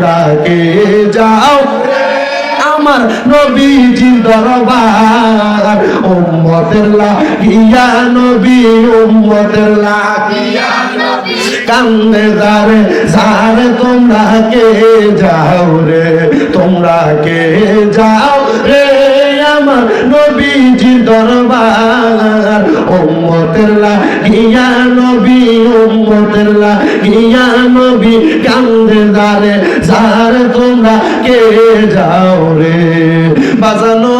তোমরা কে যাও আমার নবীজির দরবার উম্মতের লাগিয়া নবী উম্মতের লাগিয়া নবী কান্দে যারে যারে তোমরা কে যাও রে তোমরা কে যাও রে আমার নবীজির দরবার উম্মতের লাগিয়া নবী উম্মতের লাগিয়া নবী কান্দে যারে যারে তোমরা কে যাও রে বাজানো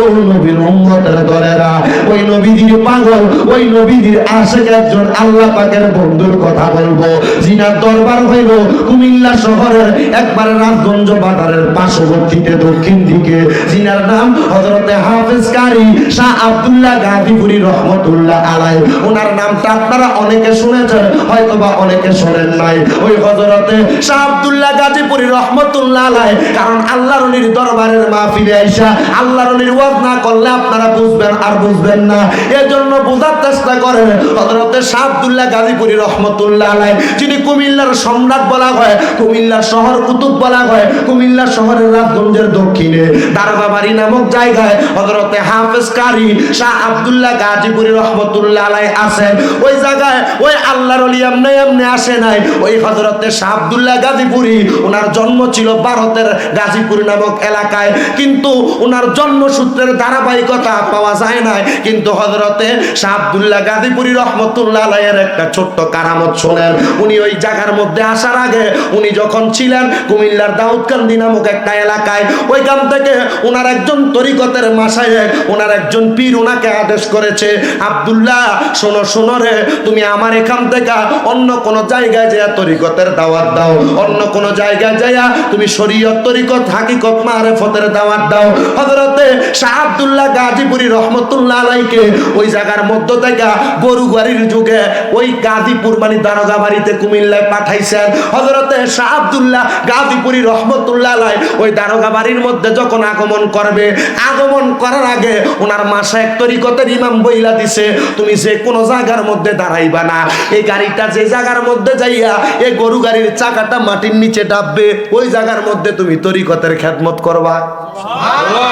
ও নবীর উম্মতের দলেরা ওই নবীজির পাগল ওই নবীজির আশিক একজন আল্লাহ পাকের বন্ধুর কথা বলবো জিনার দরবার হইল কুমিল্লা শহরের একবারে রাজগঞ্জ বাজারের পার্শ্ববর্তীতে দক্ষিণ দিকে জিনার নাম হযরতে হাফেজ কারি শাহ আব্দুল্লাহ গাজীপুরী রহমতুল্লাহ আলাইহি ওনার নামটা আপনারা অনেকে শুনেছেন হয়তোবা অনেকে শোনেন নাই ওই হযরতে শাহ আব্দুল্লাহ গাজীপুরী রহমতুল্লাহ আলাইহি কারণ আল্লাহর ওলির দরবারের মাহফিলে আইসা আল্লাহর ওলির ওয়াজ না করলে আপনারা বুঝবেন আর বুঝবেন না এজন্য বোঝার চেষ্টা করেন হযরতে শাহ আব্দুল্লাহ গাজীপুরী রহমতুল্লাহ আলাইহি যিনি কুমিল্লার সম্রাট বলা হয় কুমিল্লার শহর কুতুব বলা হয় কুমিল্লা শহরের রাজগঞ্জের দক্ষিণে দারোগাবাড়ি নামক জায়গায় হযরতে হাফেজ কারি শাহ আব্দুল্লাহ গাজীপুরী রহমতুল্লাহ আলাইহি আছেন ওই জায়গায় ওই আল্লাহর ওলি এমনি এমনি আসে নাই ওই হযরতে শাহ আব্দুল্লাহ গাজীপুরী ওনার জন্ম ছিল ভারতের গাজীপুর নামক এলাকায় কিন্তু ওনার জন্মসূত্রের ধারাবাহিকতা পাওয়া যায় না কিন্তু হযরতে শাহ আব্দুল্লাহ গাজীপুরী রহমতুল্লাহ আলাইহির একটা ছোট্ট কারামত শোনেন উনি ওই জায়গার মধ্যে আসার আগে উনি যখন ছিলেন কুমিল্লার দাউদকান্দি নামক একটা এলাকায় ওইখান থেকে ওনার একজন তরিকতের মাশায়েখ ওনার একজন পীর ওনাকে আদেশ করেছে আব্দুল্লাহ শোনো শোনো রে তুমি আমার এখান থেকে অন্য কোন জায়গায় যায় তরিকতের দাওয়াত দাও অন্য কোন জায়গায় যায়া তুমি শরীয়ত তরিকত হাকিকত মারিফতের দাওয়াত দাও হযরতে শাহ আব্দুল্লাহ গাজীপুরী রহমতুল্লাহ আলাইহিকে ওই জায়গার মধ্য থেকে গরু গাড়ির যুগে ওই গাজীপুর মানে দারোগা বাড়িতে কুমিল্লায় পাঠাইছেন হযরতে শাহ আব্দুল্লাহ গাজীপুরী রহমতুল্লাহ আলাইহি ওই দারোগা বাড়ির মধ্যে যখন আগমন করবে আগমন করার আগে ওনার মাশায়েখ তরিকতের ইমাম বইলা দিছে তুমি যে কোন জায়গার মধ্যে দাঁড়াইবা না এই গাড়িটা যে জায়গার মধ্যে যাইয়া এই গরু গাড়ির চাকাটা মাটির নিচে ডাববে ওই জায়গার মধ্যে তুমি তরিকতের খেদমত করবা সুবহানাল্লাহ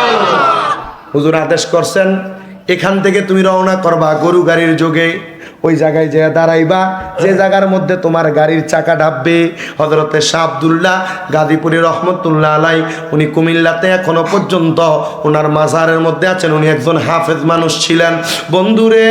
হুজুর আদেশ করছেন এখান থেকে তুমি রওনা করবা গরু গাড়ির যোগে ওই জায়গায় যে দাঁড়াইবা যে জায়গার মধ্যে তোমার গাড়ির চাকা ডাববে হযরতে শাহ আব্দুল্লাহ গাজীপুরী রহমতুল্লাহ আলাইহি উনি কুমিল্লাতে এখনো পর্যন্ত ওনার মাজারের মধ্যে আছেন উনি একজন হাফেজ মানুষ ছিলেন বন্ধুরে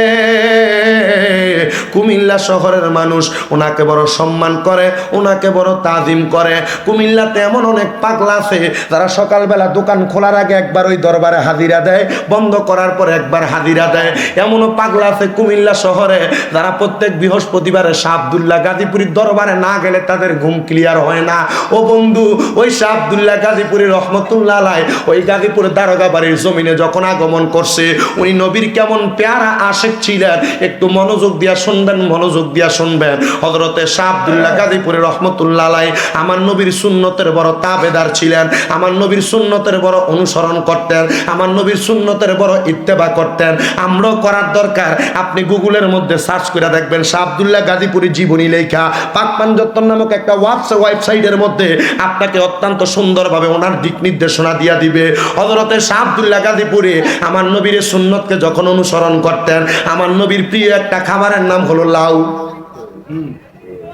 কুমিল্লা শহরের মানুষ ওনাকে বড় সম্মান করে ওনাকে বড় তাজিম করে কুমিল্লাতে এমন অনেক পাগলা আছে যারা সকালবেলা দোকান খোলার আগে একবার ওই দরবারে হাজিরা দেয় বন্ধ করার পর একবার হাজিরা দেয় এমনও পাগলা আছে কুমিল্লা শহরে যারা প্রত্যেক বৃহস্পতিবারে শাহ আব্দুল্লাহ গাজীপুরীর দরবারে না গেলে তাদের ঘুম ক্লিয়ার হয় না ও বন্ধু ওই শাহ আব্দুল্লাহ গাজীপুরী রহমতুল্লাহ আলাইহি ওই গাজীপুরের দারোগা বাড়ির জমিনে যখন আগমন করছে উনি নবীর কেমন পেয়ারা আশিক ছিলেন একটু মনোযোগ দিয়া শুনবেন মনোযোগ দিয়া শুনবেন হযরতে শাহ আব্দুল্লাহ গাজীপুরী রহমতুল্লাহ আলাইহি আমার নবীর সুন্নতের বড় তাবেদার ছিলেন আমার নবীর সুন্নতের বড় অনুসরণ করতেন আমার নবীর সুন্নতের বড় ইত্তেবা করতেন আমরাও করার দরকার আপনি গুগলের মধ্যে সার্চ করে দেখবেন শাহ আব্দুল্লাহ গাজীপুরী জীবনী লেখা পাক পাঞ্জত্তর নামক একটা ওয়েবসাইটের মধ্যে আপনাকে অত্যন্ত সুন্দরভাবে ওনার দিক নির্দেশনা দিয়া দিবে হযরতে শাহ আব্দুল্লাহ গাজীপুরী আমার নবীর সুন্নতকে যখন অনুসরণ করতেন আমার নবীর প্রিয় একটা খাবারের নাম হলো লাউ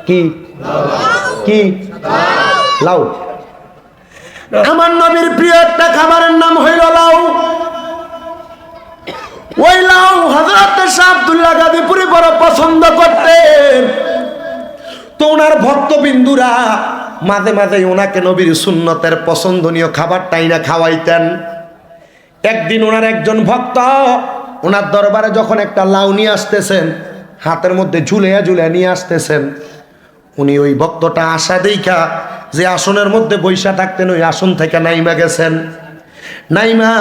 কি কি লাউ আমার নবীর প্রিয় একটা খাবারের নাম হইল লাউ ওই লাউ হযরত শাহ আব্দুল্লাহ গাজীপুরী বড় পছন্দ করতেন তো ওনার ভক্তবিন্দুরা মাঝে মাঝে ওনাকে নবীর সুন্নতের পছন্দনীয় খাবারটাই না খাওয়াইতেন একদিন ওনার একজন ভক্ত ওনার দরবারে যখন একটা লাউ নিয়ে আসতেছেন হাতের মধ্যে ঝুলিয়া ঝুলিয়া নিয়ে আসতেছেন উনি ওই ভক্তটা আশা দেইখা যে আসনের মধ্যে বৈশা থাকতেন ওই আসন থেকে নাইমা গেছেন নাইমা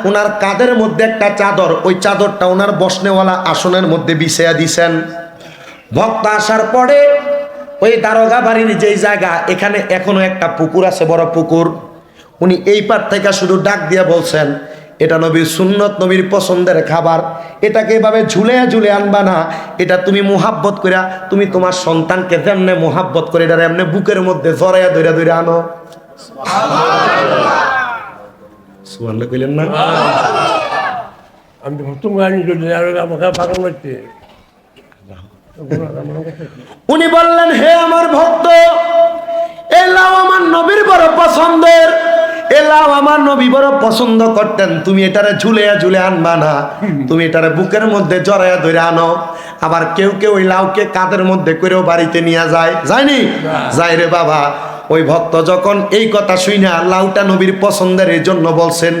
ওনার কাঁধের মধ্যে একটা চাদর ওই চাদরটা ওনার বসনেওয়ালা আসনের মধ্যে বিছাইয়া দিছেন ভক্ত আসার পরে ওই দারোগা বাড়ির যেই জায়গা এখানে এখনো একটা পুকুর আছে বড় পুকুর উনি এই পার থেকে শুধু ডাক দিয়ে বলছেন এটা নবীর সুন্নত, নবীর পছন্দের খাবার। এটাকে এভাবে ঝুলে ঝুলে আনবা না। এটা তুমি মোহাব্বত করে, তুমি তোমার সন্তানকে যেমনে মোহাব্বত করে এটা এমনি বুকের মধ্যে জড়াইয়া ধরে ধরে আনো। সুবহানাল্লাহ কইলেন না? আমি তুমি আমাকে পাগল লাগছে। উনি বললেন, হে আমার ভক্ত, এই লাউ আমার নবীর বড় পছন্দের, এ লাউ আমার নবী বড় পছন্দ করতেন। তুমি এটারে ঝুলে ঝুলে আনবা না, তুমি এটারে বুকের মধ্যে জড়াইয়া ধরে আনো। আবার কেউ কেউ ওই লাউকে কাঁধের মধ্যে করেও বাড়িতে নিয়ে যায়, যায়নি? যাই রে বাবা। ওই ভক্ত যখন এই কথা শুইনা লাউটা নবীর পছন্দের এই জন্য বলছেন,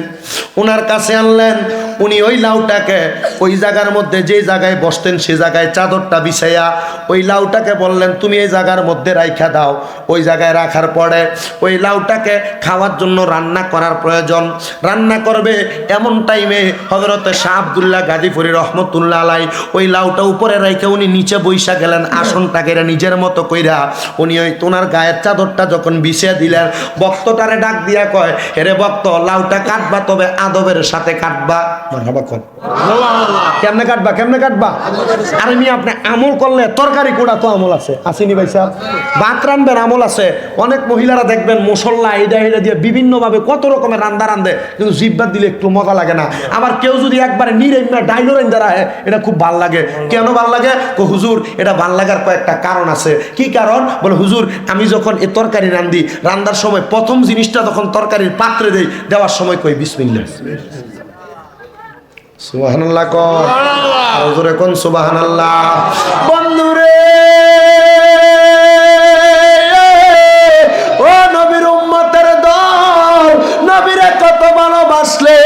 ওনার কাছে আনলেন। উনি ওই লাউটাকে ওই জায়গার মধ্যে যে জায়গায় বসতেন সে জায়গায় চাদরটা বিছাইয়া ওই লাউটাকে বললেন, তুমি এই জায়গার মধ্যে রাইখা দাও। ওই জায়গায় রাখার পরে ওই লাউটাকে খাওয়ার জন্য রান্না করার প্রয়োজন। রান্না করবে এমন টাইমে হযরতে শাহ আব্দুল্লাহ গাজীপুরী রহমতুল্লাহ আলাই ওই লাউটা উপরে রাইখা উনি নিচে বইসা গেলেন আসনটাকে নিজের মতো কইরা। উনি ওই তোনার গায়ের চাদরটা যখন বিছিয়ে দিলেন, ভক্তটারে ডাক দিয়া কয়, হেরে ভক্ত, লাউটা কাটবা তবে আদবের সাথে কাটবা। মারহাবা কোন। কেমনে কাটবা, কেমনে কাটবা? আরে মি আপনি আমল করলে তরকারি কোড়া তো আমল আছে, আসেনি ভাই সাহেব? ভাত রান্ধবেন আমল আছে। অনেক মহিলারা দেখবেন মশলা এইটা এইটা দিয়ে বিভিন্ন ভাবে কত রকমের রান্দা রান্ধে, কিন্তু জিব্বা দিলে একটু মজা লাগে না। আবার কেউ যদি একবারে নিরেমনা ডাইলো রান্দা রাখে, এটা খুব ভাল লাগে। কেন ভাল লাগে? হুজুর, এটা ভাল লাগার কয়েকটা কারণ আছে। কি কারণ? বলে, হুজুর, আমি যখন এই তরকারি রান্ধি, রান্দার সময় প্রথম জিনিসটা যখন তরকারির পাত্রে দেই, দেওয়ার সময় কই বিসমিল্লাহ। সুবহানাল্লাহ কোন, আর জোরে কোন সুবহানাল্লাহ। বন্ধুরে, ও নবীর উম্মতের দল, নবীরে কত ভালোবাসলে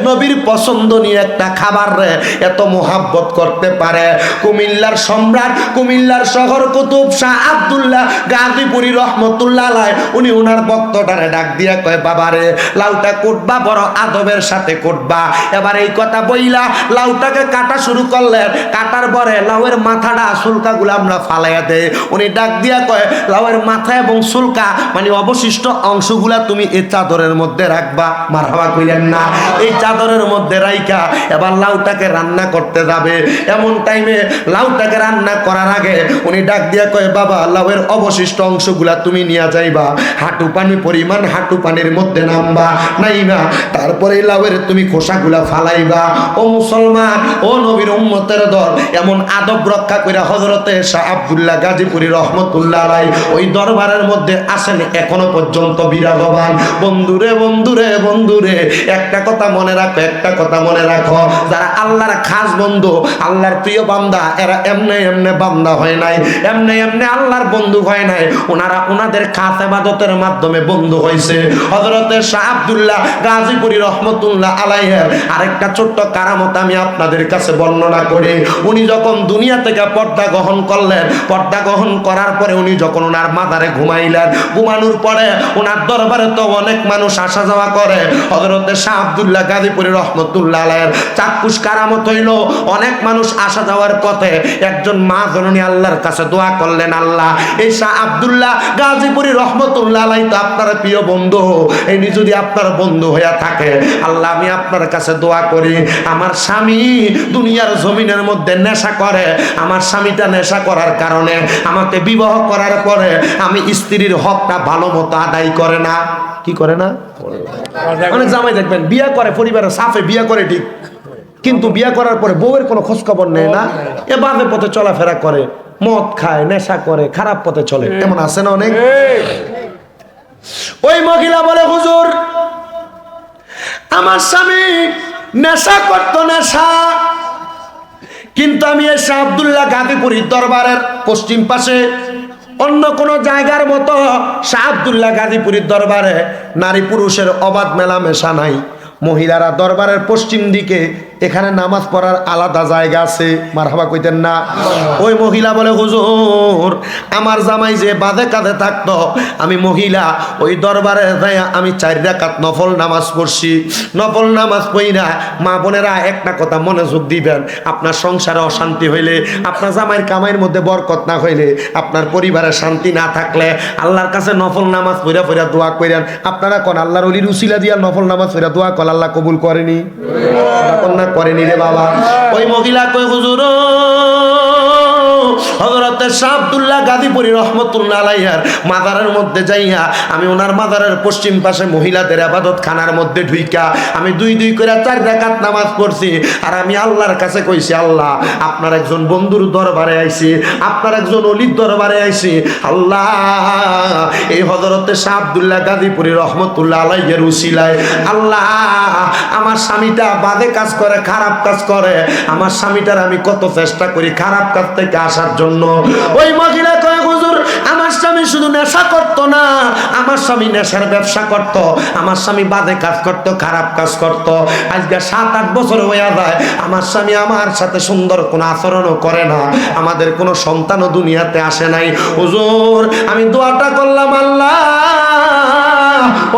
নবীর পছন্দ নিয়ে একটা খাবার রে এত মোহাব্বত করতে পারে। কুমিল্লার সম্রাট, কুমিল্লার শহর কুতুব শাহ আব্দুল্লাহ গাজীপুরী রহমতুল্লাহ আলাই উনি ওনার ভক্তটারে ডাক দিয়া কয়, বাবারে লাউটা কুটবা, বড় আদবের সাথে কুটবা। এবার এই কথা বইলা লাউটাকে কাটা শুরু করলেন। কাটার পরে লাউয়ের মাথাটা সুলকাগুলো আমরা ফালাইয়া দেয়। উনি ডাক দিয়া কয়, লাউয়ের মাথা এবং সুলকা মানে অবশিষ্ট অংশগুলা তুমি এই চাদরের মধ্যে রাখবা। মারহাবা কইলেন না? এই চাদরের মধ্যে রাইখা এবার লাউটাকে রান্না করতে যাবে। এমন টাইমে লাউটাকে রান্না করার আগে উনি ডাক দিয়া কয়, বাবা, লাউয়ের অবশিষ্ট অংশগুলা তুমি নিয়ে যাইবা, হাঁটু পানি পরিমাণ হাঁটু পানির মধ্যে নামবা, নাইবা তারপরে লাউয়ের তুমি খোসাগুলা ফালাইবা। ও মুসলমান, ও নবীর উম্মতের দল, এমন আদব রক্ষা করে হযরতে শাহ আব্দুল্লাহ গাজীপুরী রহমতুল্লাহ আলাই ওই দরবারের মধ্যে আসেন এখনো পর্যন্ত বিরাজমান। বন্ধুরে, বন্ধুরে, বন্ধুরে, একটা কথা মনে রাখো, একটা কথা মনে রাখো, যারা আল্লাহর খাস বন্ধু, আল্লাহর প্রিয় বান্দা, এরা এমনে এমনে বান্দা হয় নাই, এমনে এমনে আল্লাহর বন্ধু হয় নাই। ওনারা ওনাদের খাস ইবাদতের মাধ্যমে বন্ধু হয়েছে। হযরতে শাহ আব্দুল্লাহ গাজীপুরী রহমতুল্লাহ আলাইহির আরেকটা ছোট্ট কারামত আমি আপনাদের কাছে বর্ণনা করি। উনি যখন দুনিয়া থেকে পর্দা গ্রহণ করলেন, পর্দা গ্রহণ করার পরে উনি যখন ওনার মাজারে ঘুমাইলেন, ঘুমানোর পরে ওনার দরবারে তো অনেক মানুষ আসা যাওয়া করে। হযরতে শাহ আব্দুল্লাহ গাজীপুরী রহমতুল্লাহ আলাইহির চাক্ষুষ কারামত হইল, অনেক মানুষ আসা যাওয়ার পথে একজন মা জননী আল্লাহর কাছে দোয়া করলেন, আল্লাহ, এই শাহ আব্দুল্লাহ গাজীপুরী রহমতুল্লাহ আলাইহি তো আপনার প্রিয় বন্ধু, ইনি যদি আপনার বন্ধু হইয়া থাকে, আল্লাহ, আমি আপনার কাছে দোয়া করি, আমার স্বামী দুনিয়ার জমিনের মধ্যে নেশা করে, আমার স্বামীটা নেশা করার কারণে আমাকে বিবাহ করার পরে আমি স্ত্রীর হকটা ভালো মতো আদায় করে না। কি করে না? অনেক জামাই দেখবেন বিয়ে করে, পরিবারের সাফে বিয়ে করে ঠিক, কিন্তু বিয়ে করার পরে বউয়ের কোনো খোঁজ খবর নেয় না, এ বাজে পথে চলাফেরা করে, মদ খায়, নেশা করে, খারাপ পথে চলে। এমন আছে না অনেক? ওই মহিলা বলে, হুজুর, আমার স্বামী নেশা করতো, নেশা, কিন্তু আমি এই শাহ আব্দুল্লাহ গাজীপুরী দরবারের পশ্চিম পাশে অন্য কোন জায়গার মতো শাহ আব্দুল্লাহ গাজীপুরীর দরবারে নারী পুরুষের অবাধ মেলামেশা নাই। মহিলারা দরবারের পশ্চিম দিকে এখানে নামাজ পড়ার আলাদা জায়গা আছে, মারহাবা কইতেন না? ওই মহিলা বলে হুজুর আমার জামাই যে বাঁধে কাঁধে থাকতো, আমি মহিলা ওই দরবারে যাই আমি 4 রাকাত নফল নামাজ পড়ছি। নফল নামাজ পড়ি না। মা বোনেরা একটা কথা মনোযোগ দিবেন, আপনার সংসারে অশান্তি হইলে, আপনার জামাইয়ের কামাইয়ের মধ্যে বরকত না হইলে, আপনার পরিবারে শান্তি না থাকলে আল্লাহর কাছে নফল নামাজ পড়া পড়া দোয়া করেন। আপনারা কোন আল্লাহর ওলির উসিলা দিয়া নফল নামাজ পড়া দোয়া কল আল্লাহ কবুল করেনি? না করেনি রে বাবা। ওই মহিলা কই হুজুর হযরত শাহ আব্দুল্লাহ গাজীপুরী রহমাতুল্লাহ আলাইহির মাজারের মধ্যে যাইয়া আমি ওনার মাজারের পশ্চিম পাশে মহিলাদের ইবাদত খানার মধ্যে ঢুইকা আমি 2 করে 4 রাকাত নামাজ পড়ছি। আর আমি আল্লাহর কাছে কইছি, আল্লাহ আপনার একজন বন্ধুর দরবারে আইছি, আপনার একজন ওলির দরবারে আইছি। আল্লাহ এই হযরত শাহ আব্দুল্লাহ গাজীপুরী রহমাতুল্লাহ আলাইহির উসিলায় আল্লাহ আমার স্বামীটা বাজে কাজ করে, খারাপ কাজ করে, আমার স্বামীটার আমি কত চেষ্টা করি খারাপ কাজ থেকে আসার জন্য। ওই মহিলা কয় হুজুর আমার স্বামী শুধু নেশা করতো না, আমার স্বামী নেশার ব্যবসা করতো, আমার স্বামী বাজে কাজ করতো, খারাপ কাজ করতো। আজকে 7-8 বছর হয়ে যায় আমার স্বামী আমার সাথে সুন্দর কোনো আচরণও করে না, আমাদের কোনো সন্তানও দুনিয়াতে আসে নাই। হুজুর আমি দোয়াটা করলাম, আল্লাহ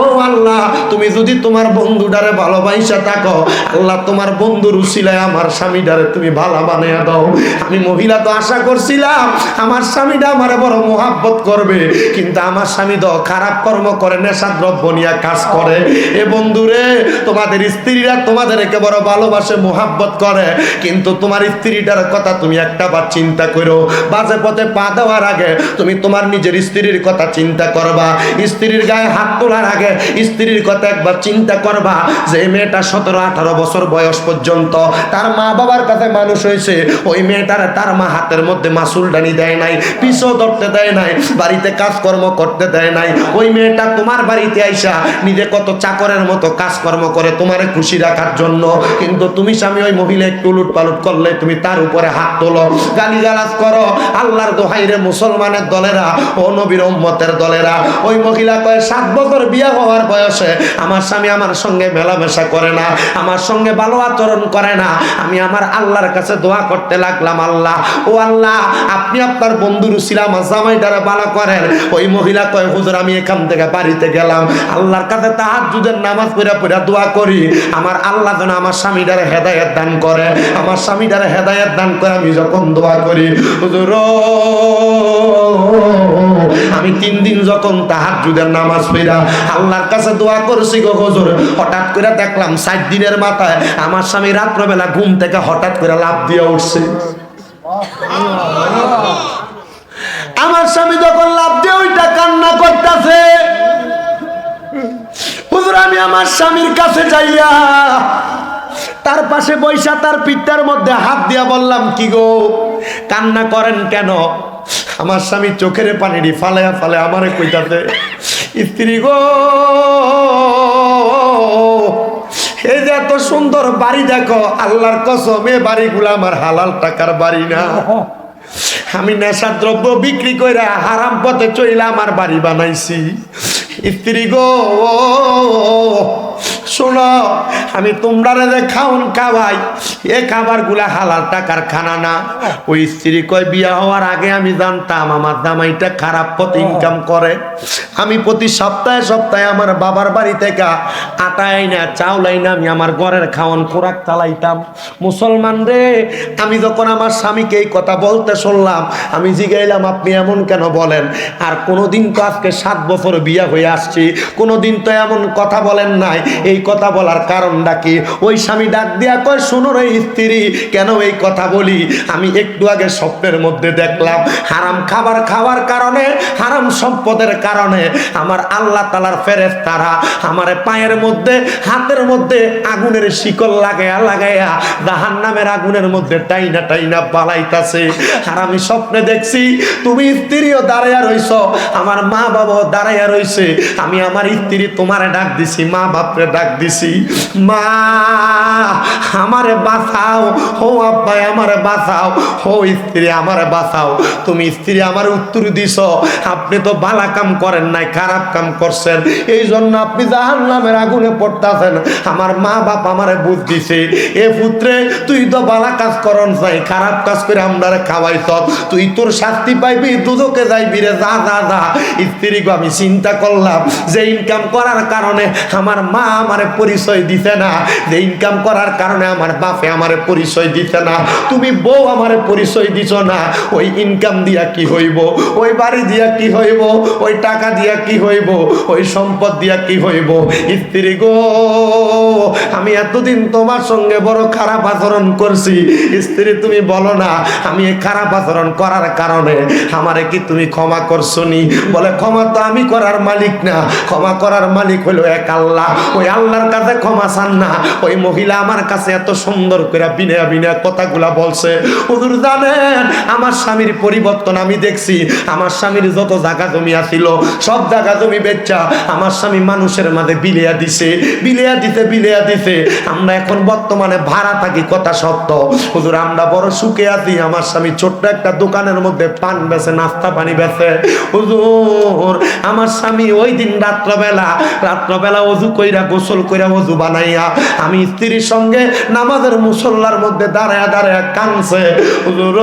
ও আল্লাহ তুমি যদি তোমার বন্ধুটারে ভালোবাসা থাকো, আল্লাহ তোমার বন্ধুর উসিলায় আমার স্বামীটারে তুমি ভালো বানিয়ে দাও। আমি মহিলা তো আশা করছিলাম আমার স্বামীটা আমারে বড় মোহাব্বত করবে, কিন্তু আমার স্বামী তো খারাপ কর্ম করে, নেশা দ্রব্য নিয়ে কাজ করে। এ বন্ধুরে তোমাদের স্ত্রীরা তোমাদেরকে বড় ভালোবাসে, মোহাব্বত করে, কিন্তু তোমার স্ত্রীটার কথা তুমি একটাবার চিন্তা করো। বাজে পথে পা দেওয়ার আগে তুমি তোমার নিজের স্ত্রীর কথা চিন্তা করবা, স্ত্রীর গায়ে হাত তোলার আগে স্ত্রীর কথা একবার চিন্তা করবা যে মেয়েটা 17-18 বছর বয়স পর্যন্ত তার মা বাবার কাছে মানুষ হয়েছে, ওই মেয়েটার তার মা হাতের মধ্যে মাসুলদানি দেয় নাই, পিছু ধরতে দেয় নাই, বাড়িতে কাজকর্ম করতে দেয় নাই। ওই মেয়েটা তোমার বাড়িতে আইসা নিজে কত চাকরের মতো কাজকর্ম করে তোমারে খুশি রাখার জন্য, কিন্তু তুমি স্বামী ওই মহিলা একটু উলট পালট করলে তুমি তার উপরে হাত তোলো, গালিগালাজ করো। আল্লাহর দোহাই রে মুসলমানের দলেরা, ও নবীর উম্মতের দলেরা, ওই মহিলা কয় 7 বছর বিয়ে হওয়ার বয়সে আমার স্বামী আমার সঙ্গে মেলামেশা করে না, আমার সঙ্গে ভালো আচরণ করে না। আমি আমার আল্লাহর কাছে দোয়া করতে লাগলাম, আল্লাহ ও আল্লাহ আপনি আপনার বন্ধুর উসিলা আমার জামাইটারে ভালো করেন। ওই মহিলা কয় হুজুর আমি এখান থেকে বাড়িতে গেলাম, আল্লাহর কাছে তাহাজ্জুদের নামাজ পড়া পড়া দোয়া করি আমার আল্লাহ যেন আমার স্বামীটারে হেদায়েত দান করে, আমার স্বামীটারে হেদায়েত দান করে। আমি যখন দোয়া করি হুজুর আমি 3 দিন যখন তাহাজ্জুদের নামাজ পড়া আল্লাহর কাছে দোয়া করছি গো হুজুর, হঠাৎ করে দেখলাম 4 দিনের মাথায় আমার স্বামী রাত্রবেলা ঘুম থেকে হঠাৎ করে লাফ দিয়ে উঠছে। আমার স্বামী যখন লাফ দিয়ে ওইটা কান্না করতেছে, হুজুর আমি আমার স্বামীর কাছে যাইয়া তার পাশে বৈশা তার পিঠটার মধ্যে হাত দিয়া বললাম, কি গো কান্না করেন কেন? আমার স্বামী চোখের পানি ফালায়া ফালে আমারে কইতাছে, স্ত্রী গো এই যে এত সুন্দর বাড়ি দেখো, আল্লাহর কসম এ বাড়িগুলো আমার হালাল টাকার বাড়ি না, আমি নেশা দ্রব্য বিক্রি করে হারাম পথে চইলা আমার বাড়ি বানাইছি। স্ত্রী গো শোনো আমি তোমরা যে খাওন খাওয়াই এ খাবারগুলা হালাল টাকার খানা না। ওই স্ত্রী কয় বিয়া হওয়ার আগে আমি জানতাম আমার জামাইটা খারাপ পথ ইনকাম করে, আমি প্রতি সপ্তাহে সপ্তাহে আমার বাবার বাড়ি থেকে আটা আইনা চাউল আইনা আমি আমার ঘরের খাওয়ান খোরাক চালাইতাম। মুসলমান রে আমি যখন আমার স্বামীকে এই কথা বলতে শুনলাম আমি জিগাইলাম আপনি এমন কেন বলেন? আর কোনোদিন তো আজকে 7 বছর বিয়া হয়ে আসছি, কোনোদিন তো এমন কথা বলেন নাই, এই কথা বলার কারণটা কি? ওই স্বামী ডাক দিয়া কয় শোনো রে স্ত্রী কেন এই কথা বলি, আমি একটু আগে স্বপ্নের মধ্যে দেখলাম হারাম খাবার খাওয়ার কারণে, হারাম সম্পদের কারণে আমার আল্লাহ তাআলার ফেরেশতারা আমার পায়ের মধ্যে হাতের মধ্যে আগুনের শিকল লাগায়া লাগায়া জাহান্নামের আগুনের মধ্যে টাইনা টাইনা পালাইতাছে। আর আমি স্বপ্নে দেখছি তুমি স্ত্রীও দাঁড়াইয়া রইছ, আমার মা বাবাও দাঁড়াইয়া রইছে, আমি আমার স্ত্রী তোমারে ডাক দিছি, মা বাপরে ডাক দিছি, মা আমারে বাঁচাও, হো আব্বাই আমারে বাঁচাও, হো স্ত্রী আমারে বাঁচাও। তুমি স্ত্রী আমার উত্তর দিছ, আব্বা আপনি তো ভালো কাম করেন নাই, খারাপ কাম করছেন, এই জন্য আপনি জাহান্নামের আগুনে পড়তাছেন। আমার মা বাপ আমারে বুঝ দিছে, এ পুত্রে তুই তো ভালো কাজ করন চাই, খারাপ কাজ করে আমরারে খাওয়াইছ, তুই তোর শাস্তি পাইবি, দুদকে যাইবি রে, যা যা যা। স্ত্রী গো আমি চিন্তা করলাম যে ইনকাম করার কারণে আমার মা আমারে পরিচয় দিতে না, যে ইনকাম করার কারণে আমার বাপে আমারে পরিচয় দিতে না, তুমি বউ আমারে পরিচয় দিছ না, ওই ইনকাম দিয়া কি হইব, ওই বাড়ি দিয়া কি হইব, ওই টাকা দিয়া কি হইব, ওই সম্পদ দিয়া কি হইব। স্ত্রী গো আমি এতদিন তোমার সঙ্গে বড় খারাপ আচরণ করছি, স্ত্রী তুমি বলো না আমি এই খারাপ আচরণ করার কারণে আমারে কি তুমি ক্ষমা করছো নি? বলে ক্ষমা তো আমি করার মালিক না, ক্ষমা করার মালিক হলো এক আল্লাহ, ওই আল্লাহর কাছে ক্ষমা চান না। ওই মহিলা আমার কাছে এত সুন্দর করে বিনা বিনা কথাগুলা বলছে। হুজুর জানেন আমার স্বামীর পরিবর্তন আমি দেখছি, আমার স্বামীর যত জায়গা জমি আছিল সব জায়গা জমি বেচা আমার স্বামী মানুষের মাঝে বিলিয়া দিছে, বিলিয়া দিতে বিলিয়া দিতে আমরা এখন বর্তমানে ভাড়া থাকি, কথা সত্য হুজুর, আমরা বড় সুখে আছি। আমার স্বামী ছোট্ট একটা দোকানের মধ্যে পান বেচে, নাস্তা পানি বেচে। হুজুর আমার স্বামী ওই দিন রাত্রবেলা ওযু কইরা, গোসল কইরা, ওযু বানাইয়া আমি স্ত্রীর সঙ্গে নামাজের মুসল্লার মধ্যে দাঁড়ায়া দাঁড়ায়া কাঁদছে। হুজুর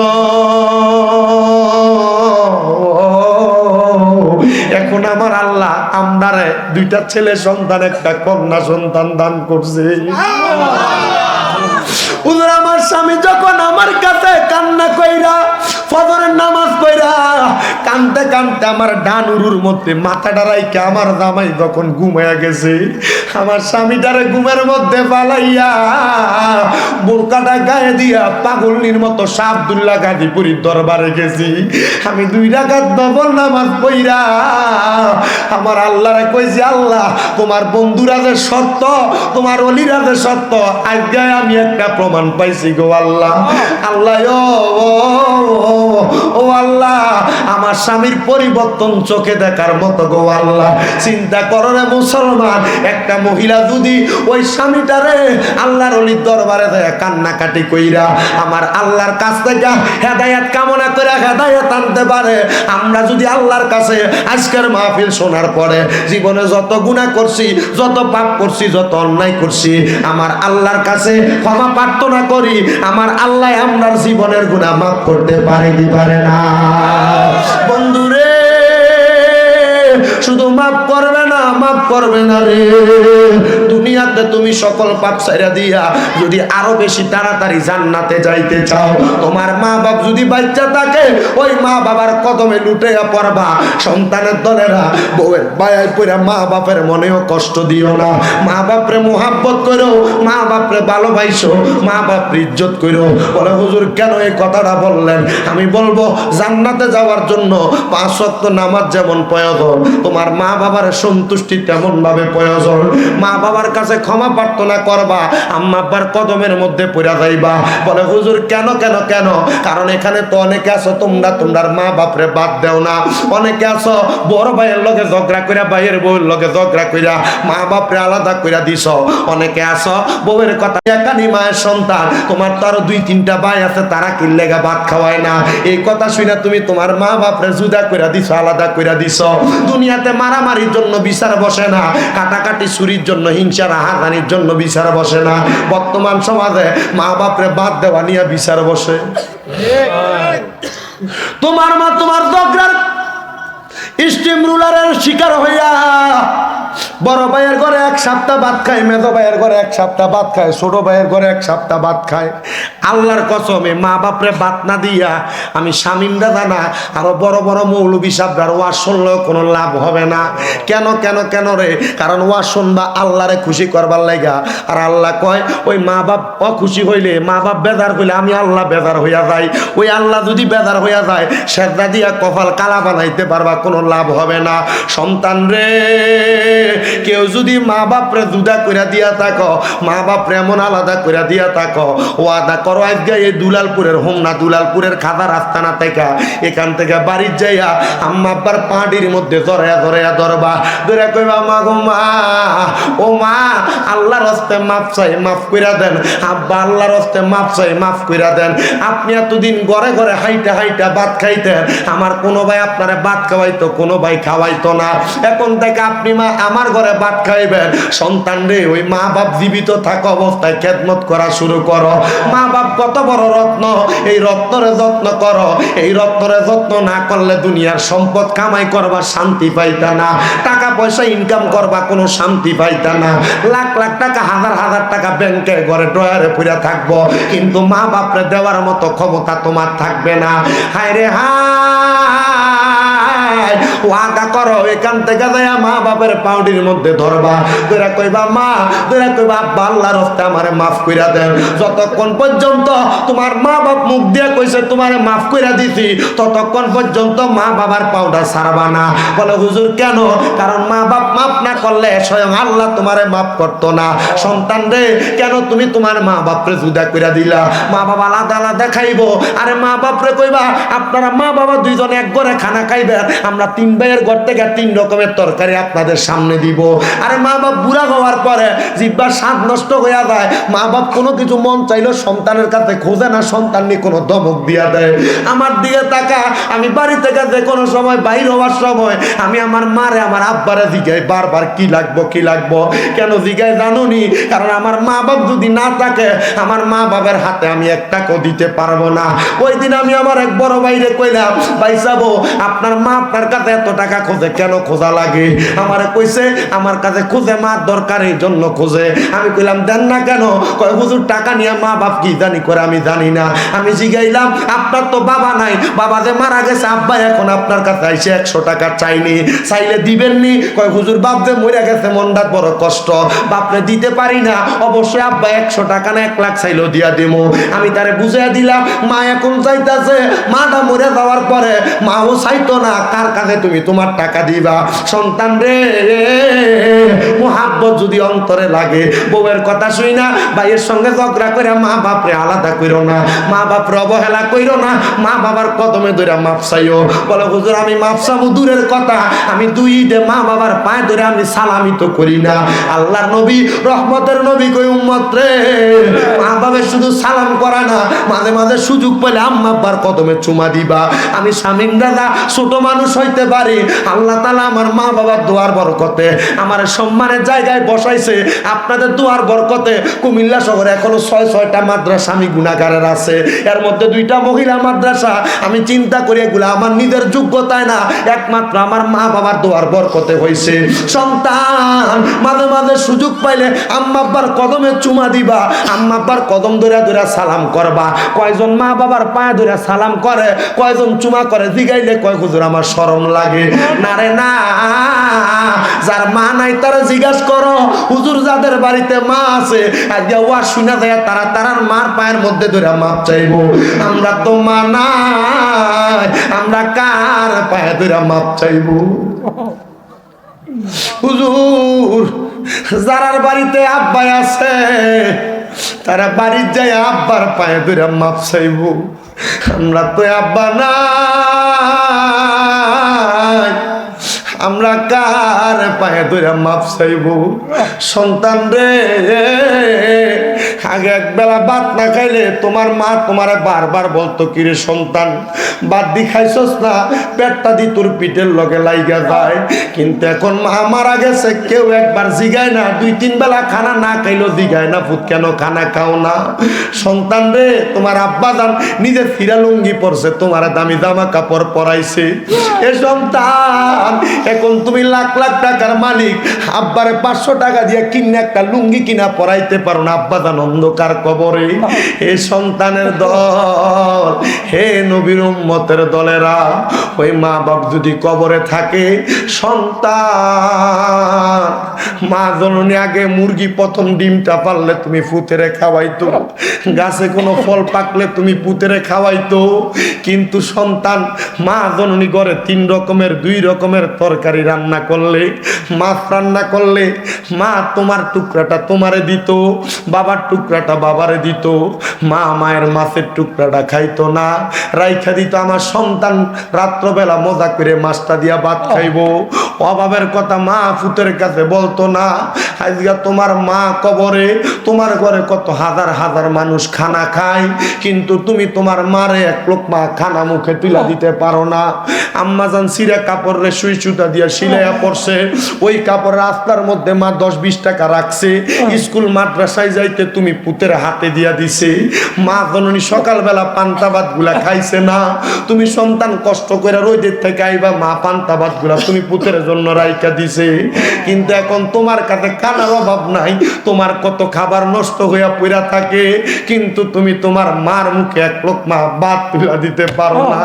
এখন আমার আল্লাহ আমরারে দুইটা ছেলে সন্তান, একটা কন্যা সন্তান দান করছে। হুজুর আমার স্বামী যখন আমার কাছে কান্না কইরা, ফজরের নামাজ পড়া কানতে কানতে আমার ডান উরুর মধ্যে মাথাটা রাইখা আমার জামাই যখন ঘুমায়া গেছে, আমার স্বামীটারে ঘুমের মধ্যে পালাইয়া বোরকাটা গায়ে দিয়া পাগলনির মতো শাহ আব্দুল্লাহ গাজীপুরীর দরবারে গেছি। আমি 2 রাকাত নফল নামাজ পড়া আমার আল্লাহরে কইছি, আল্লাহ তোমার বন্ধুরা যে সত্য, তোমার ওলিরা যে সত্য, আজকে আমি একটা প্রমাণ পাইছি গো আল্লাহ। আল্লাহ ও আল্লাহ আমার স্বামীর পরিবর্তন চোখে দেখার মতো গো আল্লাহ। চিন্তা করো রে মুসলমান, একটা মহিলা যদি ওই স্বামীটারে আল্লাহর ওলির দরবারে দেয় কান্নাকাটি কইরা আমার আল্লাহর কাছ থেকে হেদায়েত কামনা করে হেদায়েত আনতে পারে, আমরা যদি আল্লাহর কাছে আজকের মাহফিল শোনার পরে জীবনে যত গুনাহ করছি, যত পাপ করছি, যত অন্যায় করছি, আমার আল্লাহর কাছে ক্ষমা প্রার্থনা করি, আমার আল্লাহ আমরার জীবনের গুনাহ মাফ করতে পারে কি পারে না? বন্ধুরে শুধু মাফ করবে না, মাফ করবে না রে, দুনিয়াতে তুমি সকল পাপ ছাইরা দিয়া যদি আরো বেশি তাড়াতাড়ি জান্নাতে যাইতে চাও, তোমার মা বাপ যদি বাচ্চা থাকে ওই মা বাবার কদমে লুটাইয়া পড়বা। সন্তানের দলেরা বউয়ের বায়ায় পড়া মা বাপের মনেও কষ্ট দিও না, মা বাপরে মোহাব্বত করো, মা বাপরে ভালোবাসো, মা বাপরে ইজ্জত করো। বলে হুজুর কেন এই কথাটা বললেন? আমি বলবো জান্নাতে যাওয়ার জন্য 5 ওয়াক্ত নামাজ যেমন প্রয়োজন, তোমার মা বাবার সন্তুষ্টি তেমন ভাবে প্রয়োজন। মা বাবার কাছে ক্ষমা প্রার্থনা করবা, আম্মা আব্বার কদমের মধ্যে পড়া যাইবা। বলে হুজুর কেন কেন কেন? কারণ এখানে তো অনেকে আছো তোমরার মা বাপরে বাদ দেও না, অনেকে আছো বড় ভাইয়ের লগে ঝগড়া কইরা, ভাইয়ের বউয়ের লগে ঝগড়া কইরা মা বাপরে আলাদা কইরা দিছ। অনেকে আছো বউয়ের কথা একানি মায়ের সন্তান, তোমার তো আরো 2-3টা ভাই আছে, তারা কি লেগা ভাত খাওয়ায় না, এই কথা শুনে তুমি তোমার মা বাপরে জুদা কইরা দিছ, আলাদা কইরা দিছ। দুনিয়াতে মারামারির জন্য বিচার বসে না, কাটাকাটি চুরির জন্য, হিংসা রাহাজানির জন্য বিচার বসে না। বর্তমান সমাজে মা বাপরে বাদ দেওয়া নিয়ে বিচার বসে। তোমার মা তোমার ঝগড়ার স্টিম রুলারের শিকার হইয়া বড় ভাইয়ের ঘরে 1 সপ্তাহ ভাত খায়, মেজো ভাইয়ের ঘরে 1 সপ্তাহ ভাত খায়, ছোট ভাইয়ের ঘরে 1 সপ্তাহ ভাত খায়। আল্লাহর কসমে মা বাপরে ভাত না দিয়া আমি শামীম দাদা না আরো বড় বড় মৌলবী সাহেবরা ওয়াজ শুনলেও কোনো লাভ হবে না। কেন কেন কেন রে? কারণ ওয়াজ শুনবা আল্লাহরে খুশি করবার লাগা, আর আল্লাহ কয় ওই মা বাপ অখুশি হইলে, মা বাপ বেজার হইলে আমি আল্লাহ বেজার হইয়া যাই। ওই আল্লাহ যদি বেজার হইয়া যায় সেজদা দিয়া কপাল কালা বানাইতে পারবা, কোনো লাভ হবে না। সন্তান রে কেউ যদি মা বাপরে জুদা কইরা দিয়া থাকো, মা বাপরে এমন আলাদা কইরা দিয়া থাকো, ওয়াদা করো আজকে এই দুলালপুরের হোমনা দুলালপুরের খাদা রাস্তা না থেকে এখান থেকে বাড়ির যাইয়া আম্মা আব্বার পাটির মধ্যে জড়াইয়া জড়াইয়া ধরবা, ধরে কইবা মা গো মা, ও মা আল্লাহর হস্তে মাফ চাই, মাফ কইরা দেন। আব্বা আল্লাহর হস্তে মাফ চাই, মাফ কইরা দেন। আপনি এতদিন ঘরে ঘরে হাইটা হাইটা ভাত খাইতেন, আমার কোনো ভাই আপনারে ভাত খাওয়াইতো, কোনো ভাই খাওয়াইতো না। এখন থেকে আপনি মা আমার ঘরে ভাত খাইবেন। সন্তান রে, ওই মা বাপ জীবিত থাকা অবস্থায় খেদমত করা শুরু করো। মা বাপ কত বড় রত্ন, এই রত্নরে যত্ন করো। এই রত্নরে যত্ন না করলে দুনিয়ার সম্পদ কামাই করবা শান্তি পাইতা না, টাকা পয়সা ইনকাম করবা কোনো শান্তি পাইতা না। লাখ লাখ টাকা হাজার হাজার টাকা ব্যাংকে ঘরে ড্রয়ারে পড়ে থাকবো, কিন্তু মা বাপরে দেওয়ার মতো ক্ষমতা তোমার থাকবে না। হায় রে হায়, ওয়াদা করো এখান থেকে যাইয়া মা বাপের পাউডির মধ্যে ধরবা, তোরা কইবা মা, তোরা কইবা আব্বা আল্লাহর হস্তে আমারে মাফ কইরা দেন। যতক্ষণ পর্যন্ত তোমার মা বাপ মুখ দিয়ে কইছে তোমারে মাফ কইরা দিছি, ততক্ষণ পর্যন্ত মা বাবার পাউডার ছাড়বা না। বলে হুজুর কেন? কারণ মা বাপ মাফ না করলে স্বয়ং আল্লাহ তোমারে মাফ করতো না। সন্তান রে, কেন তুমি তোমার মা বাপরে জুদা কইরা দিলা? মা বাবা আলাদা আলাদা খাইবো। আরে মা বাপরে কইবা আপনারা মা বাবা দুইজন এক ঘরে খানা খাইবেন, আমরা তিন ভাইয়ের ঘর থেকে তিন রকমের তরকারি আপনাদের সামনে দিব। আরে মা বাপ বুড়া হওয়ার পরে জিহ্বার স্বাদ নষ্ট হইয়া যায়, মা বাপ কোনো কিছু মন চাইলো সন্তানের কাছে খোঁজে না, সন্তান নিয়ে কোনো ধমক দিয়া দেয়। আমার দিকে তাকা, আমি বাড়ি থেকে যে কোনো সময় বাইর হওয়ার সময় আমি আমার মারে আমার আব্বারে জিগাই বারবার কি লাগবো কি লাগবো। কেন জিগাই জানুনি? কারণ আমার মা বাপ যদি না থাকে, আমার মা বাবার হাতে আমি এক টাকাও দিতে পারবো না। ওই দিন আমি আমার এক বড় ভাইরে কইলাম, ভাই সাবো আপনার মা আপনার কাছে এত টাকা খোঁজে কেন? খোঁজা লাগে? আমারে কইছে আমার কাছে খুঁজে মা দরকার এই জন্য খোঁজে। আমি কইলাম দেন না কেন? কয় হুজুর টাকা নিয়ে মা বাপ কি জানি করে আমি জানি না। আমি জিগাইলাম আপনার তো বাবা নাই, বাবা যে মারা গেছে, আব্বা এখন আপনার কাছে আইসে 100 টাকা চাইনি, চাইলে দিবেননি? কয় হুজুর বাপ যে মরে গেছে মনটা বড় কষ্ট, বাপরে দিতে পারি না। অবশ্যই আব্বা 100 টাকা না 1 লাখ চাইলেও দিয়া দেবো। আমি তারে বুঝাইয়া দিলাম মা এখন চাইতেছে, মাটা মরে যাওয়ার পরে মাও চাইতো না, কার কাছে তুমি তোমার টাকা দিবা? সন্তান রে, মোহাব্বত যদি অন্তরে লাগে, বউয়ের কথা শুই না, ভাইয়ের সঙ্গে ঝগড়া করে মা বাপরে আলাদা কইরো না, মা বাপরে অবহেলা কইরো না, মা বাবার কদমে ধরে মাপ চাইও। বলে হুজুর আমি মাপ চাবো দূরের কথা, আমি দুই ঈদে মা বাবার পায়ে ধরে আমি সালামি তো করি না। আল্লাহর নবী, রহমতের নবী কই উম্মত রে, মা বাবার শুধু সালাম করা না, মাঝে মাঝে সুযোগ পেলে আম্মা আব্বার কদমে চুমা দিবা। আমি স্বামীন দাদা ছোট মানুষ হইতে পারি, আল্লাহ তাআলা আমার মা বাবার দোয়ার বরকতে আমার সম্মানের জায়গায় বসাইছে। আপনাদের দোয়ার বরকতে কুমিল্লা শহরে এখনো 6-6টা মাদ্রাসা আমি গুনাহগারের আছে, এর মধ্যে 2টা মহিলা মাদ্রাসা। আমি চিন্তা করি এগুলা আমার নিজের যোগ্যতায় না, একমাত্র আমার মা বাবার দোয়ার বরকতে হইছে। সন্তান মাঝে মাঝে সুযোগ পাইলে আম্মা আব্বার কদমে চুমা দিবা, আম্মা আব্বার কদম ধরে ধরে সালাম করবা। কয়জন মা বাবার পায়ে ধরে সালাম করে, কয়জন চুমা করে? জিগাইলে কয় হুজুর আমার শরম লাগে। না রে না, যার মা নাই তারা জিজ্ঞাস করো। হুজুর যাদের বাড়িতে মা আছে, আজকে ওয়াজ শুনা যায় তারা তারার মার পায়ের মধ্যে ধরে মাপ চাইবো। আমরা তো মা নাই, আমরা কার পায়ে ধরে মাপ চাইবো? হুজুর যারার বাড়িতে আব্বাই আছে, তারা বাড়ির যায় আব্বার পায়ে ধরে মাপ চাইবো। আমরা তো আব্বা নাই, আমরা কার পায়ে ধরে মাপ চাইবো? সন্তান রে, আগে একবেলা ভাত না খাইলে তোমার মা তোমারে বারবার বলতো কিরে সন্তান ভাত দি খাইছস না, পেটটা দি তোর পিঠের লগে লাইগা যায়। কিন্তু এখন মা মারা গেছে, কেউ একবার জিগায় না, 2-3 বেলা খানা না খাইলো জিগায় না ফুট কেন খানা খাও না? সন্তান রে, তোমার আব্বা জান নিজে ফিরা লুঙ্গি পরছে, তোমার দামি জামা কাপড় পরাইছে। এ সন্তান, এখন তুমি লাখ লাখ টাকার মালিক, আব্বারে 500 টাকা দিয়ে কিনে একটা লুঙ্গি কিনা পরাইতে পারো না, আব্বা জান অন্ধকার কবরে। হে সন্তানের দল, হে নবীর উম্মতের দলেরা, ওই মা বাপ যদি কবরে থাকে, সন্তান মা জননী আগে মুরগি প্রথম ডিমটা পারলে তুমি পুতেরে খাওয়াইতো, গাছে কোনো ফল পাকলে তুমি পুতেরে খাওয়াইতো। কিন্তু সন্তান মা জননী ঘরে 3 রকমের 2 রকমের তরকারি তরকারি রান্না করলে, মাছ রান্না করলে মা তোমার টুকরাটা তোমারে দিত, বাবার টুকরাটা বাবারে দিত। মা মায়ের মাছের টুকরাটা খাইতো না, রাইখা দিত আমার সন্তান রাত্রবেলা মজা করে মাছটা দিয়া ভাত খাইবো। অভাবের কথা মা ফুতের কাছে বলতো না। আজকে তোমার মা কবরে, তোমার ঘরে কত হাজার হাজার মানুষ খানা খায়, কিন্তু তুমি তোমার মারে এক লোকমা খানা মুখে তুলে দিতে পারো না। আম্মাজান সিরা কাপড় রে সুই সুতা দিয়া সিলাইয়া পড়ছে, ওই কাপড় রাস্তার মধ্যে মা 10-20 টাকা রাখছে, স্কুল মাদ্রাসায় যাইতে তুমি পুতের হাতে দিয়া দিছে। মা জননী সকালবেলা পান্তা ভাত গুলা খাইছে না, তুমি সন্তান কষ্ট করে রোদের থেকে আইবা, মা পান্তা ভাত গুলা তুমি পুতের জন্য রাইখা দিছে। কিন্তু এখন তোমার কাছে খানার অভাব নাই, তোমার কত খাবার নষ্ট হইয়া পড়া থাকে, কিন্তু তুমি তোমার মার মুখে এক লোকমা ভাত তুলা দিতে পারো না।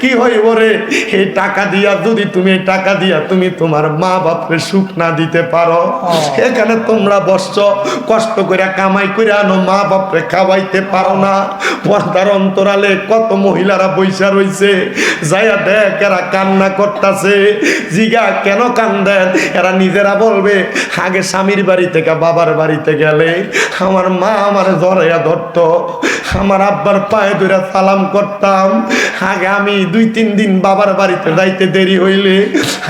কি হইব রে এই টাকা দিয়া, যদি তুমি এই টাকা দিয়া তুমি তোমার মা বাপরে সুখ না দিতে পারো? এখানে তোমরা বসছ কষ্ট করে কামাই করে আনো, মা বাপরে খাওয়াইতে পারো না। পর্দার অন্তরালে কত মহিলারা বৈশা রইছে, যাইয়া দেখ এরা কান্না করতেছে। জিগা কেন কান্দেন? এরা নিজেরা বলবে আগে স্বামীর বাড়ি থেকে বাবার বাড়িতে গেলে আমার মা আমার জড়াইয়া ধরত, আমার আব্বার পায়ে ধরে সালাম করতাম। আগে আমি 2-3 দিন বাবার বাড়িতে যাইতে দেরি হইলে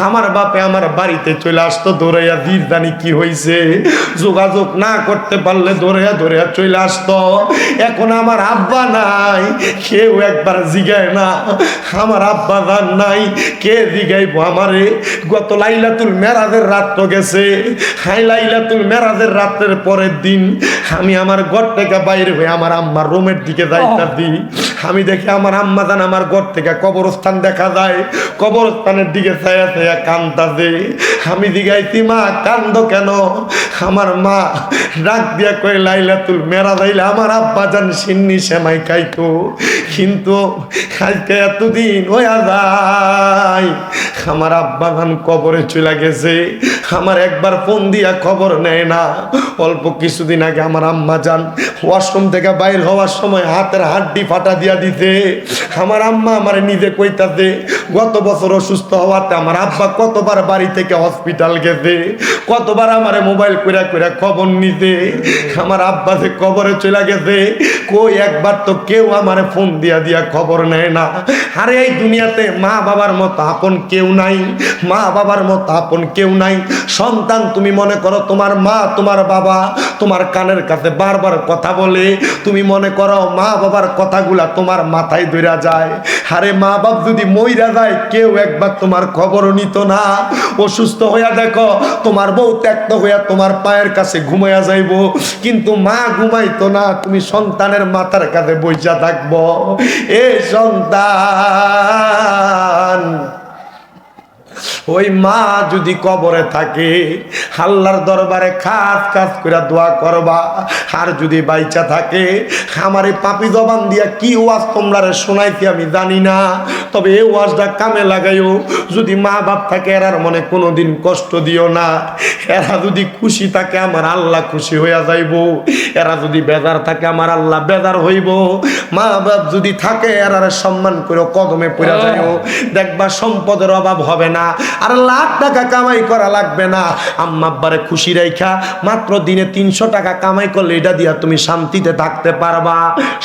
আমার বাপে আমার বাড়িতে চলে আসতো দৌড়াইয়া, দির জানি কি হয়েছে, যোগাযোগ না করতে পারলে দৌড়াইয়া দৌড়াইয়া চলে আসতো। এখন আমার আব্বা নাই, কেউ একবার জিগায় না আমার আব্বা জান নাই, কে জিগাইবো আমারে? গত লাইলাতুল মেরাজের রাত তো গেছে, হাই লাইলাতুল মেরাজের রাতের পরের দিন আমি আমার ঘর থেকে বাইরে হয়ে আমার আম্মার রুমের দিকে যাইতাছি, আমি দেখি আমার আম্মা জান আমার ঘর থেকে কবরস্থান দেখা যায়, কবরস্থানের দিকে ছায়া ছায়া কান্দাছে। আমি জিগাইছি মা কান্দো কেন? আমার মা ডাক দিয়া কয়ে লাইলাতুল মেরাজ আইলে আমার আব্বা জান সিন্নি সেমাই খাইতো, কিন্তু আজকে এতদিন হইয়া যায় আমার আব্বা জান কবরে চলে গেছে, আমার একবার ফোন দিয়া খবর নেয় না। অল্প কিছুদিন আগে আমার আম্মা জান ওয়াশরুম থেকে বাইর হওয়ার সময় হাতের হাড্ডি ফাটা দিয়া দিতে। আমার আম্মা আমার নিজে কইতাছে গত বছর অসুস্থ হওয়াতে আমার আব্বা কতবার বাড়ি থেকে হসপিটাল গেছে, কতবার আমারে মোবাইল কইরা কইরা খবর নিতে। আমার আব্বা যে কবরে চলে গেছে, কই একবার তো কেউ আমারে ফোন দিয়া দিয়া খবর নেয় না। আরে এই দুনিয়াতে মা বাবার মতো আপন কেউ নাই, মা বাবার মতো আপন কেউ নাই। সন্তান তুমি মনে করো তোমার মা তোমার বাবা তোমার কানের কাছে বারবার কথা বলে, তুমি মনে করো মা বাবার কথাগুলা তোমার মাথায় ধরে যায়। আরে মা বাপ যদি মইরা যায় কেউ একবার তোমার খবরও নিত না। অসুস্থ হইয়া দেখো তোমার বউ ত্যাক্ত হইয়া তোমার পায়ের কাছে ঘুমাইয়া যাইব, কিন্তু মা ঘুমাইতো না, তুমি সন্তানের মাথার কাছে বইসা থাকবো। এ সন্তান, ওই মা যদি কবরে থাকে আল্লাহর দরবারে খাস খাস করে দোয়া করবা। আর যদি বাইচা থাকে, আমার এই পাপি জবান দিয়া কি ওয়াজ তোমরা শোনাইছি আমি জানি না, তবে এই ওয়াজটা কামে লাগাইও। যদি মা বাপ থাকে এরার মনে কোনোদিন কষ্ট দিও না। এরা যদি খুশি থাকে আমার আল্লাহ খুশি হইয়া যাইব, এরা যদি বেজার থাকে আমার আল্লাহ বেজার হইব। মা বাপ যদি থাকে এরার সম্মান করে কদমে পড়ে যাইও, দেখবা সম্পদের অভাব হবে না, আর লাখ টাকা কামাই করা লাগবে না। আম্মা আব্বারে খুশি রাইখা মাত্র দিনে 300 টাকা কামাই করলে এটা দিয়া তুমি শান্তিতে থাকতে পারবা।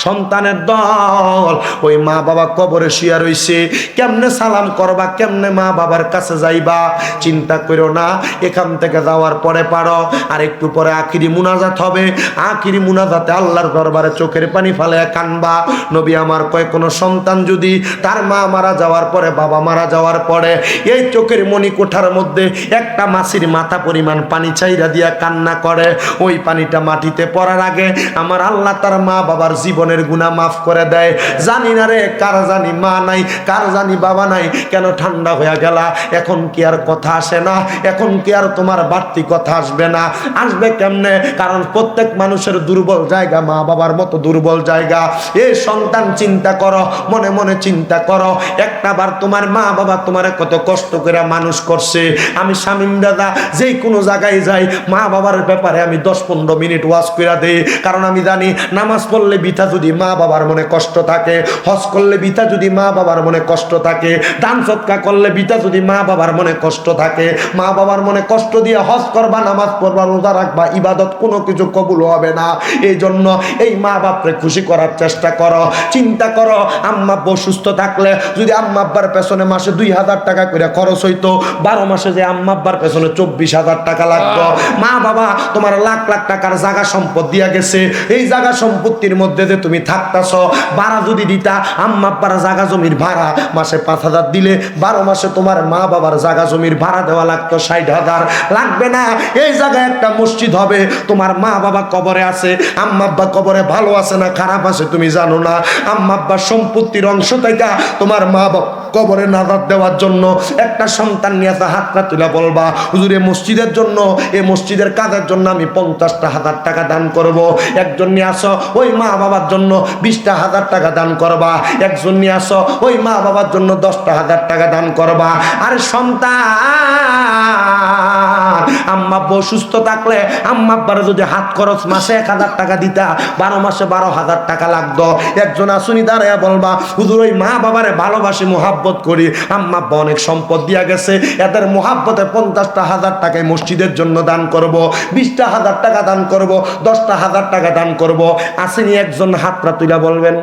সন্তানের দল ওই মা বাবা কবরে শুয়ে রইছে, কেমনে সালাম করবা, কেমনে মা বাবার কাছে যাইবা চিন্তা করো না। এখান থেকে যাওয়ার পরে পারো, আর একটু পরে আখিরি মুনাজাত হবে। আখিরি মুনাজাতে আল্লাহর দরবারে চোখের পানি ফেলে কানবা। নবী আমার কয় কোন সন্তান যদি তার মা মারা যাওয়ার পরে বাবা মারা যাওয়ার পরে এই চোখের মনি কোঠার মধ্যে একটা মাছির মাথা পরিমাণ পানি চাইরা দিয়া কান্না করে, ওই পানিটা মাটিতে পড়ার আগে আমার আল্লাহ তার মা বাবার জীবনের গুনাহ মাফ করে দেয়। জানি না রে কার জানি মা নাই, কার জানি বাবা নাই, কেন ঠান্ডা হয়ে গেলা? এখন কি আর কথা আসে না? এখন কি আর তোমার বাড়তি কথা আসবে না? আসবে কেমনে? কারণ প্রত্যেক মানুষের দুর্বল জায়গা মা বাবার মতো দুর্বল জায়গা। এ সন্তান চিন্তা করো, মনে মনে চিন্তা করো, একটা বার তোমার মা বাবা তোমার কত কষ্ট করে মানুষ করছে। আমি শামীম দাদা যেই কোনো জায়গায় যাই মা বাবার ব্যাপারে আমি 10-15 মিনিট ওয়াজ কইরা দেই, কারণ আমি জানি নামাজ পড়লে বিথা যদি মা বাবার মনে কষ্ট থাকে, হজ করলে বিথা যদি মা বাবার মনে কষ্ট থাকে, দান সদকা করলে বিথা যদি মা বাবার মনে কষ্ট থাকে, মা বাবার মনে কষ্ট দিয়ে হজ করবা, নামাজ পড়বা, রোজা রাখবা, ইবাদত কোনো কিছু কবুল হবে না। এই জন্য এই মা বাপরে খুশি করার চেষ্টা করো। চিন্তা করো, আম্মা আব্বা সুস্থ থাকলে যদি আম্মা আব্বার পেছনে মাসে 2000 টাকা করে খরচ হইতো, 12 মাসে যে আম্মা আব্বার পেছনে 24,000 টাকা লাগতো। মা বাবা তোমার লাখ লাখ টাকার জায়গা সম্পদ দিয়া গেছে, এই জায়গা সম্পত্তির মধ্যে যে তুমি থাকতাছ, ভাড়া যদি দিতা, আম্মা আব্বার জায়গা জমির ভাড়া মাসে 5,000 দিলে 12 মাসে তোমার মা বাবার জায়গা জমির ভাড়া দেওয়া লাগতো 60,000। লাগবে না। এই জায়গায় একটা মসজিদ হবে, তোমার মা বাবা কবরে আছে, আম্মা আব্বা কবরে ভালো আছে না খারাপ আছে তুমি জানো না। আম্মা আব্বার সম্পত্তির অংশ থেকে তোমার মা বাবা কবরে নাজাত দেওয়ার জন্য একটা সন্তান নিয়ে হাতটা তুলে বলবা, হুজুর এই মসজিদের জন্য, এই মসজিদের কাজের জন্য আমি 50,000 টাকা দান করব। একজন নিয়ে আসো, ওই মা বাবার জন্য 20,000 টাকা দান করবা। একজন নিয়ে আসো, ওই মা বাবার জন্য 10,000 টাকা দান করবা। আর সন্তান আম্মা আব্বা সুস্থ থাকলে আম্মা আব্বার যদি হাত খরচ মাসে 1,000 টাকা দিতা, 12 মাসে 12,000 টাকা লাগতো। একজন আসুনি দাঁড়াইয়া বলবা, হুজুর ওই মা বাবারে ভালোবাসি, মোহাব্বত করি, আম্মা আব্বা অনেক সম্পদ দিয়া গেছে, এদের মোহাব্বতে 50,000 টাকায় মসজিদের জন্য দান করব, 20,000 টাকা দান করব, 10,000 টাকা দান করব। আসেনি একজন হাতটা তুলে বলবেন?